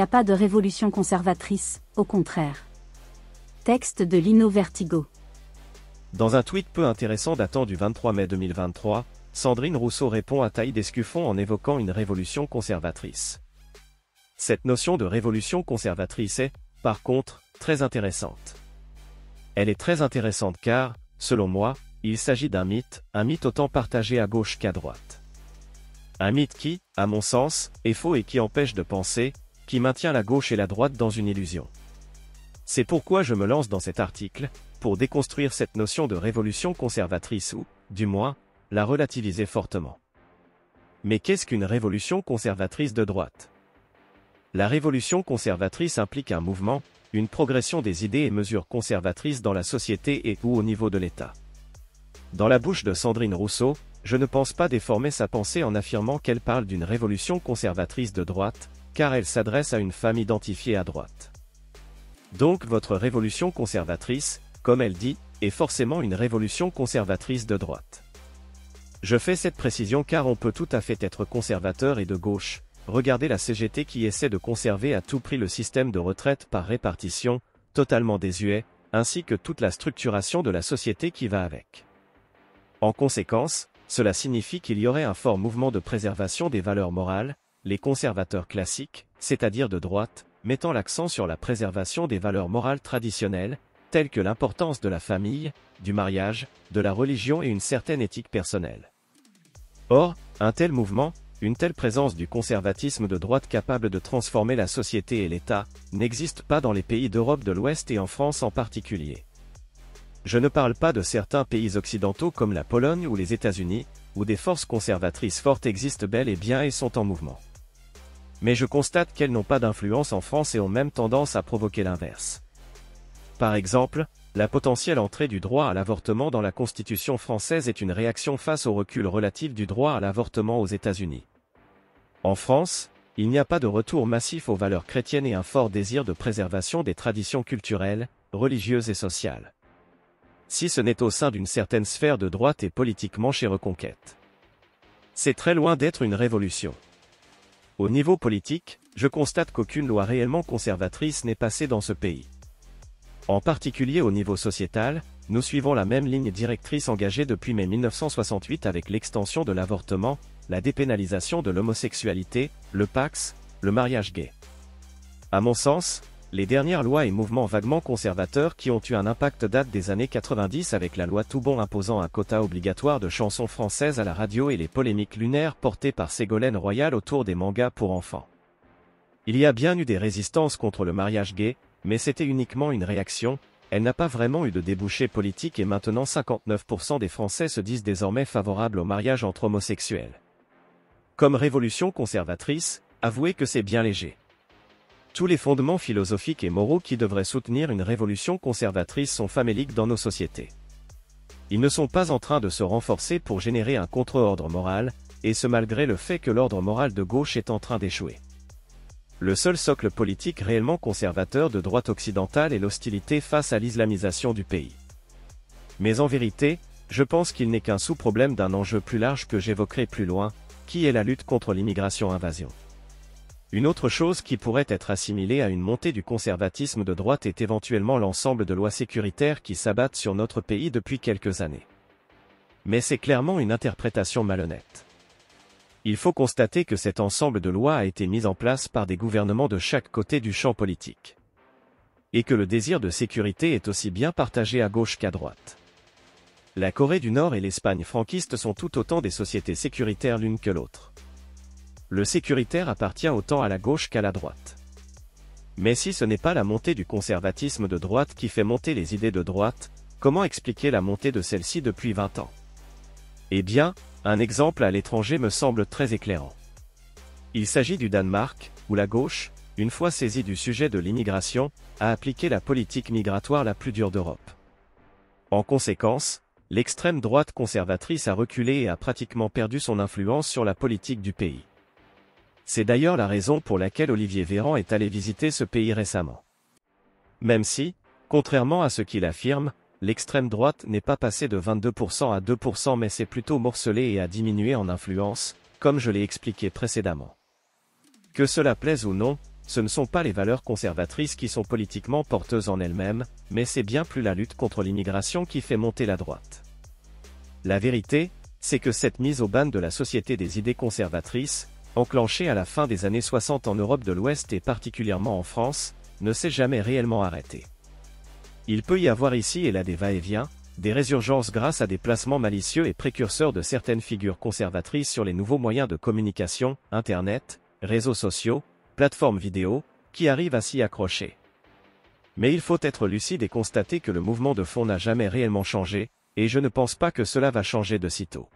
a pas de révolution conservatrice, au contraire. Texte de Lino Vertigo. Dans un tweet peu intéressant datant du 23 mai 2023, Sandrine Rousseau répond à Taïd Escuffon en évoquant une révolution conservatrice. Cette notion de révolution conservatrice est, par contre, très intéressante. Elle est très intéressante car, selon moi, il s'agit d'un mythe autant partagé à gauche qu'à droite. Un mythe qui, à mon sens, est faux et qui empêche de penser, qui maintient la gauche et la droite dans une illusion. C'est pourquoi je me lance dans cet article, pour déconstruire cette notion de révolution conservatrice ou, du moins, la relativiser fortement. Mais qu'est-ce qu'une révolution conservatrice de droite ? La révolution conservatrice implique un mouvement, une progression des idées et mesures conservatrices dans la société et ou au niveau de l'État. Dans la bouche de Sandrine Rousseau, je ne pense pas déformer sa pensée en affirmant qu'elle parle d'une révolution conservatrice de droite, car elle s'adresse à une femme identifiée à droite. Donc votre révolution conservatrice, comme elle dit, est forcément une révolution conservatrice de droite. Je fais cette précision car on peut tout à fait être conservateur et de gauche. Regardez la CGT qui essaie de conserver à tout prix le système de retraite par répartition, totalement désuet, ainsi que toute la structuration de la société qui va avec. En conséquence, cela signifie qu'il y aurait un fort mouvement de préservation des valeurs morales, les conservateurs classiques, c'est-à-dire de droite, mettant l'accent sur la préservation des valeurs morales traditionnelles, telles que l'importance de la famille, du mariage, de la religion et une certaine éthique personnelle. Or, un tel mouvement, une telle présence du conservatisme de droite capable de transformer la société et l'État, n'existe pas dans les pays d'Europe de l'Ouest et en France en particulier. Je ne parle pas de certains pays occidentaux comme la Pologne ou les États-Unis, où des forces conservatrices fortes existent bel et bien et sont en mouvement. Mais je constate qu'elles n'ont pas d'influence en France et ont même tendance à provoquer l'inverse. Par exemple, la potentielle entrée du droit à l'avortement dans la Constitution française est une réaction face au recul relatif du droit à l'avortement aux États-Unis. En France, il n'y a pas de retour massif aux valeurs chrétiennes et un fort désir de préservation des traditions culturelles, religieuses et sociales. Si ce n'est au sein d'une certaine sphère de droite et politiquement chez Reconquête. C'est très loin d'être une révolution. Au niveau politique, je constate qu'aucune loi réellement conservatrice n'est passée dans ce pays. En particulier au niveau sociétal, nous suivons la même ligne directrice engagée depuis mai 1968 avec l'extension de l'avortement, la dépénalisation de l'homosexualité, le Pacs, le mariage gay. À mon sens, les dernières lois et mouvements vaguement conservateurs qui ont eu un impact datent des années 90 avec la loi Toubon imposant un quota obligatoire de chansons françaises à la radio et les polémiques lunaires portées par Ségolène Royal autour des mangas pour enfants. Il y a bien eu des résistances contre le mariage gay, mais c'était uniquement une réaction, elle n'a pas vraiment eu de débouché politique et maintenant 59% des Français se disent désormais favorables au mariage entre homosexuels. Comme révolution conservatrice, avouez que c'est bien léger. Tous les fondements philosophiques et moraux qui devraient soutenir une révolution conservatrice sont faméliques dans nos sociétés. Ils ne sont pas en train de se renforcer pour générer un contre-ordre moral, et ce malgré le fait que l'ordre moral de gauche est en train d'échouer. Le seul socle politique réellement conservateur de droite occidentale est l'hostilité face à l'islamisation du pays. Mais en vérité, je pense qu'il n'est qu'un sous-problème d'un enjeu plus large que j'évoquerai plus loin, qui est la lutte contre l'immigration-invasion. Une autre chose qui pourrait être assimilée à une montée du conservatisme de droite est éventuellement l'ensemble de lois sécuritaires qui s'abattent sur notre pays depuis quelques années. Mais c'est clairement une interprétation malhonnête. Il faut constater que cet ensemble de lois a été mis en place par des gouvernements de chaque côté du champ politique. Et que le désir de sécurité est aussi bien partagé à gauche qu'à droite. La Corée du Nord et l'Espagne franquiste sont tout autant des sociétés sécuritaires l'une que l'autre. Le sécuritaire appartient autant à la gauche qu'à la droite. Mais si ce n'est pas la montée du conservatisme de droite qui fait monter les idées de droite, comment expliquer la montée de celle-ci depuis 20 ans ? Eh bien, un exemple à l'étranger me semble très éclairant. Il s'agit du Danemark, où la gauche, une fois saisie du sujet de l'immigration, a appliqué la politique migratoire la plus dure d'Europe. En conséquence, l'extrême droite conservatrice a reculé et a pratiquement perdu son influence sur la politique du pays. C'est d'ailleurs la raison pour laquelle Olivier Véran est allé visiter ce pays récemment. Même si, contrairement à ce qu'il affirme, l'extrême droite n'est pas passée de 22% à 2% mais s'est plutôt morcelée et a diminué en influence, comme je l'ai expliqué précédemment. Que cela plaise ou non, ce ne sont pas les valeurs conservatrices qui sont politiquement porteuses en elles-mêmes, mais c'est bien plus la lutte contre l'immigration qui fait monter la droite. La vérité, c'est que cette mise au ban de la société des idées conservatrices, enclenchée à la fin des années 60 en Europe de l'Ouest et particulièrement en France, ne s'est jamais réellement arrêtée. Il peut y avoir ici et là des va-et-vient, des résurgences grâce à des placements malicieux et précurseurs de certaines figures conservatrices sur les nouveaux moyens de communication, Internet, réseaux sociaux, plateformes vidéo, qui arrivent à s'y accrocher. Mais il faut être lucide et constater que le mouvement de fond n'a jamais réellement changé, et je ne pense pas que cela va changer de sitôt.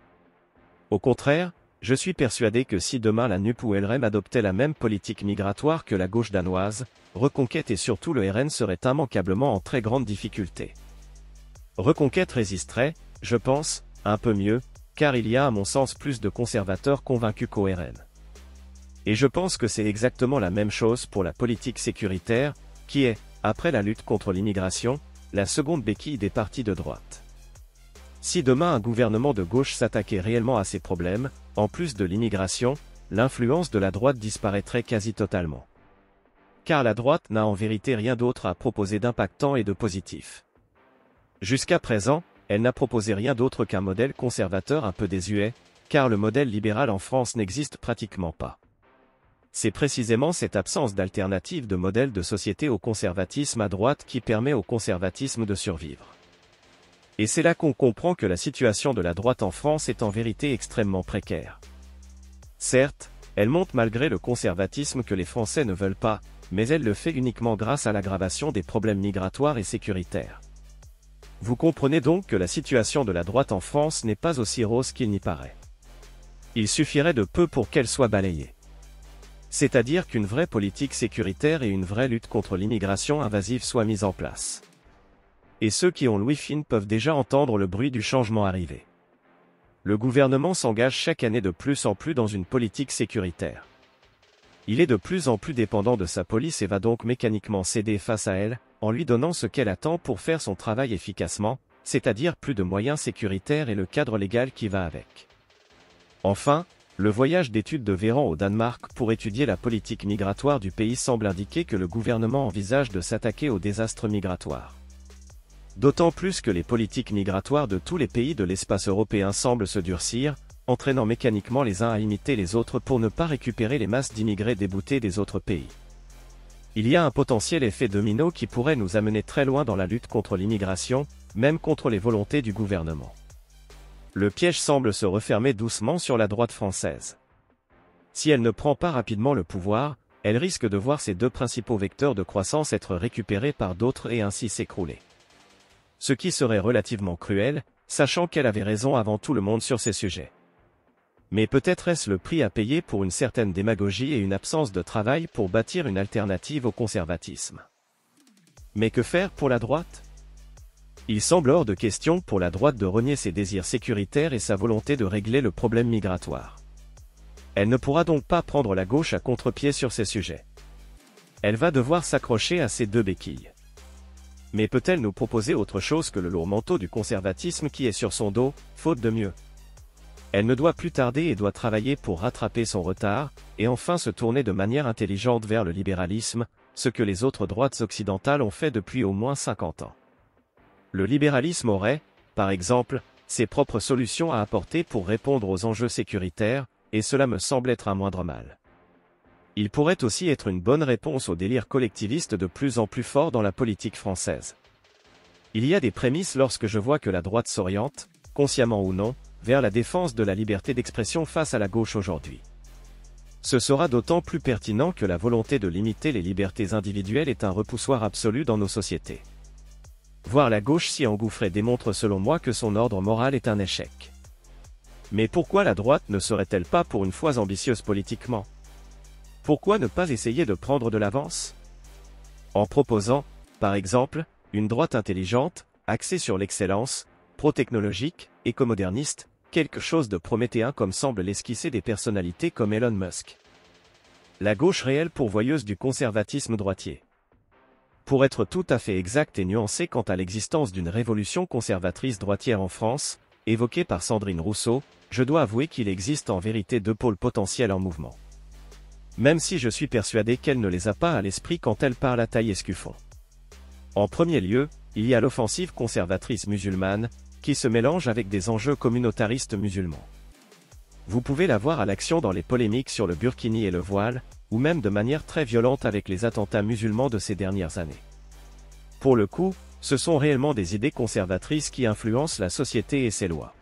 Au contraire, je suis persuadé que si demain la NUP ou LREM adoptait la même politique migratoire que la gauche danoise, Reconquête et surtout le RN seraient immanquablement en très grande difficulté. Reconquête résisterait, je pense, un peu mieux, car il y a à mon sens plus de conservateurs convaincus qu'au RN. Et je pense que c'est exactement la même chose pour la politique sécuritaire, qui est, après la lutte contre l'immigration, la seconde béquille des partis de droite. Si demain un gouvernement de gauche s'attaquait réellement à ces problèmes, en plus de l'immigration, l'influence de la droite disparaîtrait quasi totalement. Car la droite n'a en vérité rien d'autre à proposer d'impactant et de positif. Jusqu'à présent, elle n'a proposé rien d'autre qu'un modèle conservateur un peu désuet, car le modèle libéral en France n'existe pratiquement pas. C'est précisément cette absence d'alternative de modèle de société au conservatisme à droite qui permet au conservatisme de survivre. Et c'est là qu'on comprend que la situation de la droite en France est en vérité extrêmement précaire. Certes, elle monte malgré le conservatisme que les Français ne veulent pas, mais elle le fait uniquement grâce à l'aggravation des problèmes migratoires et sécuritaires. Vous comprenez donc que la situation de la droite en France n'est pas aussi rose qu'il n'y paraît. Il suffirait de peu pour qu'elle soit balayée. C'est-à-dire qu'une vraie politique sécuritaire et une vraie lutte contre l'immigration invasive soient mises en place. Et ceux qui ont l'ouïe fine peuvent déjà entendre le bruit du changement arriver. Le gouvernement s'engage chaque année de plus en plus dans une politique sécuritaire. Il est de plus en plus dépendant de sa police et va donc mécaniquement céder face à elle, en lui donnant ce qu'elle attend pour faire son travail efficacement, c'est-à-dire plus de moyens sécuritaires et le cadre légal qui va avec. Enfin, le voyage d'études de Véran au Danemark pour étudier la politique migratoire du pays semble indiquer que le gouvernement envisage de s'attaquer au désastre migratoire. D'autant plus que les politiques migratoires de tous les pays de l'espace européen semblent se durcir, entraînant mécaniquement les uns à imiter les autres pour ne pas récupérer les masses d'immigrés déboutés des autres pays. Il y a un potentiel effet domino qui pourrait nous amener très loin dans la lutte contre l'immigration, même contre les volontés du gouvernement. Le piège semble se refermer doucement sur la droite française. Si elle ne prend pas rapidement le pouvoir, elle risque de voir ses deux principaux vecteurs de croissance être récupérés par d'autres et ainsi s'écrouler. Ce qui serait relativement cruel, sachant qu'elle avait raison avant tout le monde sur ces sujets. Mais peut-être est-ce le prix à payer pour une certaine démagogie et une absence de travail pour bâtir une alternative au conservatisme. Mais que faire pour la droite ? Il semble hors de question pour la droite de renier ses désirs sécuritaires et sa volonté de régler le problème migratoire. Elle ne pourra donc pas prendre la gauche à contre-pied sur ces sujets. Elle va devoir s'accrocher à ces deux béquilles. Mais peut-elle nous proposer autre chose que le lourd manteau du conservatisme qui est sur son dos, faute de mieux ? Elle ne doit plus tarder et doit travailler pour rattraper son retard, et enfin se tourner de manière intelligente vers le libéralisme, ce que les autres droites occidentales ont fait depuis au moins 50 ans. Le libéralisme aurait, par exemple, ses propres solutions à apporter pour répondre aux enjeux sécuritaires, et cela me semble être un moindre mal. Il pourrait aussi être une bonne réponse au délire collectiviste de plus en plus fort dans la politique française. Il y a des prémices lorsque je vois que la droite s'oriente, consciemment ou non, vers la défense de la liberté d'expression face à la gauche aujourd'hui. Ce sera d'autant plus pertinent que la volonté de limiter les libertés individuelles est un repoussoir absolu dans nos sociétés. Voir la gauche s'y engouffrer démontre selon moi que son ordre moral est un échec. Mais pourquoi la droite ne serait-elle pas pour une fois ambitieuse politiquement ? Pourquoi ne pas essayer de prendre de l'avance ? En proposant, par exemple, une droite intelligente, axée sur l'excellence, pro-technologique, écomoderniste, quelque chose de prométhéen comme semblent l'esquisser des personnalités comme Elon Musk. La gauche réelle pourvoyeuse du conservatisme droitier. Pour être tout à fait exact et nuancé quant à l'existence d'une révolution conservatrice droitière en France, évoquée par Sandrine Rousseau, je dois avouer qu'il existe en vérité deux pôles potentiels en mouvement. même si je suis persuadé qu'elle ne les a pas à l'esprit quand elle parle à Taï Escuffon. En premier lieu, il y a l'offensive conservatrice musulmane, qui se mélange avec des enjeux communautaristes musulmans. Vous pouvez la voir à l'action dans les polémiques sur le burkini et le voile, ou même de manière très violente avec les attentats musulmans de ces dernières années. Pour le coup, ce sont réellement des idées conservatrices qui influencent la société et ses lois.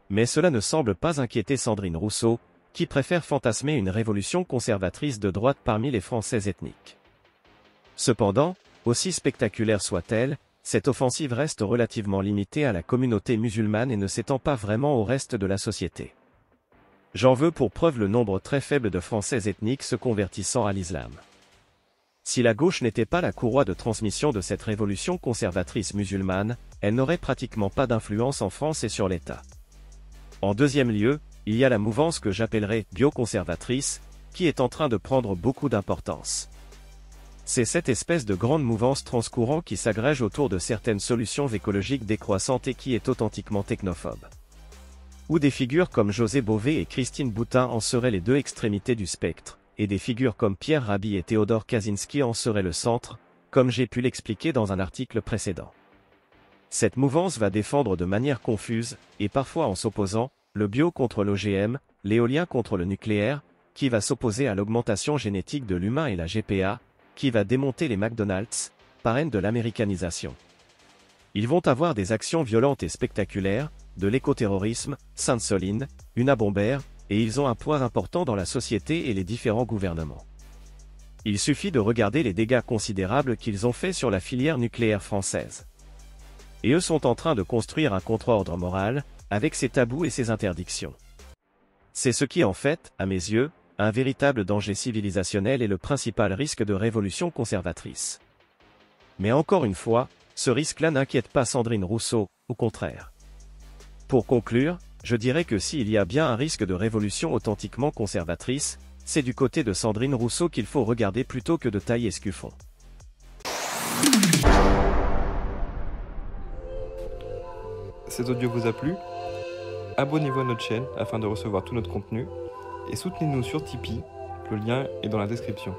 Mais cela ne semble pas inquiéter Sandrine Rousseau, qui préfère fantasmer une révolution conservatrice de droite parmi les Français ethniques. Cependant, aussi spectaculaire soit-elle, cette offensive reste relativement limitée à la communauté musulmane et ne s'étend pas vraiment au reste de la société. J'en veux pour preuve le nombre très faible de Français ethniques se convertissant à l'islam. Si la gauche n'était pas la courroie de transmission de cette révolution conservatrice musulmane, elle n'aurait pratiquement pas d'influence en France et sur l'État. En deuxième lieu, il y a la mouvance que j'appellerais bioconservatrice, qui est en train de prendre beaucoup d'importance. C'est cette espèce de grande mouvance transcourant qui s'agrège autour de certaines solutions écologiques décroissantes et qui est authentiquement technophobe. Où des figures comme José Bové et Christine Boutin en seraient les deux extrémités du spectre, et des figures comme Pierre Rabhi et Théodore Kaczynski en seraient le centre, comme j'ai pu l'expliquer dans un article précédent. Cette mouvance va défendre de manière confuse, et parfois en s'opposant, le bio contre l'OGM, l'éolien contre le nucléaire, qui va s'opposer à l'augmentation génétique de l'humain et la GPA, qui va démonter les McDonald's, parraine de l'américanisation. Ils vont avoir des actions violentes et spectaculaires, de l'écoterrorisme, Sainte-Soline, Una Bomber, et ils ont un poids important dans la société et les différents gouvernements. Il suffit de regarder les dégâts considérables qu'ils ont faits sur la filière nucléaire française. Et eux sont en train de construire un contre-ordre moral, avec ses tabous et ses interdictions. C'est ce qui en fait, à mes yeux, un véritable danger civilisationnel et le principal risque de révolution conservatrice. Mais encore une fois, ce risque-là n'inquiète pas Sandrine Rousseau, au contraire. Pour conclure, je dirais que s'il y a bien un risque de révolution authentiquement conservatrice, c'est du côté de Sandrine Rousseau qu'il faut regarder plutôt que de Taï Escuffon. Cet audio vous a plu ? Abonnez-vous à notre chaîne afin de recevoir tout notre contenu et soutenez-nous sur Tipeee, le lien est dans la description.